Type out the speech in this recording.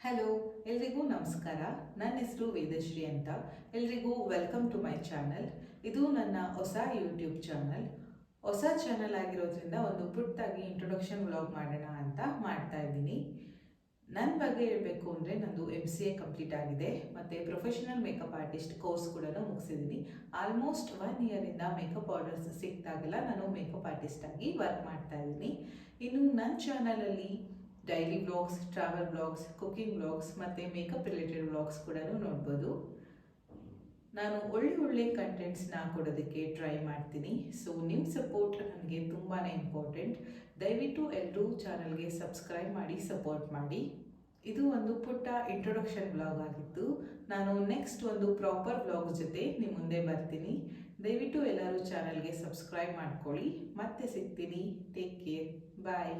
Hello, ಎಲ್ರಿಗೂ ನಮಸ್ಕಾರ. ನನ್ನ ಹೆಸರು ವೇದಶ್ರೀ ಅಂತ. ಎಲ್ರಿಗೂ ವೆಲ್ಕಮ್ ಟು ಮೈ ಚಾನಲ್. ಇದು ನನ್ನ ಹೊಸ ಯೂಟ್ಯೂಬ್ ಚಾನಲ್. ಹೊಸ ಚಾನಲ್ ಆಗಿರೋದ್ರಿಂದ ಒಂದು ಪುಟ್ಟಾಗಿ ಇಂಟ್ರೊಡಕ್ಷನ್ ವ್ಲಾಗ್ ಮಾಡೋಣ ಅಂತ ಮಾಡ್ತಾ ಇದ್ದೀನಿ. ನನ್ನ ಬಗ್ಗೆ ಹೇಳಬೇಕು ಅಂದರೆ ನಂದು MCA ಕಂಪ್ಲೀಟ್ ಆಗಿದೆ ಮತ್ತು ಪ್ರೊಫೆಷನಲ್ ಮೇಕಪ್ ಆರ್ಟಿಸ್ಟ್ ಕೋರ್ಸ್ ಕೂಡ ಮುಗಿಸಿದ್ದೀನಿ. ಆಲ್ಮೋಸ್ಟ್ 1 ಇಯರಿಂದ ಮೇಕಪ್ ಆರ್ಡರ್ಸ್ ಸಿಕ್ತಾಗೆಲ್ಲ ನಾನು ಮೇಕಪ್ ಆರ್ಟಿಸ್ಟ್ ಆಗಿ ವರ್ಕ್ ಮಾಡ್ತಾ ಇದ್ದೀನಿ. ಇನ್ನು ನನ್ನ ಚಾನಲಲ್ಲಿ daily vlogs, travel vlogs, cooking vlogs ಮತ್ತು ಮೇಕಪ್ ರಿಲೇಟೆಡ್ ವ್ಲಾಗ್ಸ್ ಕೂಡ ನೋಡ್ಬೋದು. ನಾನು ಒಳ್ಳೆ ಕಂಟೆಂಟ್ಸ್ನ ಕೊಡೋದಕ್ಕೆ ಟ್ರೈ ಮಾಡ್ತೀನಿ. ಸೊ ನಿಮ್ಮ ಸಪೋರ್ಟ್ ನನಗೆ ತುಂಬಾ ಇಂಪಾರ್ಟೆಂಟ್. ದಯವಿಟ್ಟು ಎಲ್ಲರೂ ಚಾನಲ್ಗೆ ಸಬ್ಸ್ಕ್ರೈಬ್ ಮಾಡಿ ಸಪೋರ್ಟ್ ಮಾಡಿ. ಇದು ಒಂದು ಪುಟ್ಟ ಇಂಟ್ರೊಡಕ್ಷನ್ ವ್ಲಾಗ್ ಆಗಿತ್ತು. ನಾನು ನೆಕ್ಸ್ಟ್ ಒಂದು ಪ್ರಾಪರ್ ವ್ಲಾಗ್ ಜೊತೆ ನಿಮ್ಮ ಮುಂದೆ ಬರ್ತೀನಿ. ದಯವಿಟ್ಟು ಎಲ್ಲರೂ ಚಾನಲ್ಗೆ ಸಬ್ಸ್ಕ್ರೈಬ್ ಮಾಡ್ಕೊಳ್ಳಿ. ಮತ್ತೆ ಸಿಗ್ತೀನಿ. Take care. ಬಾಯ್.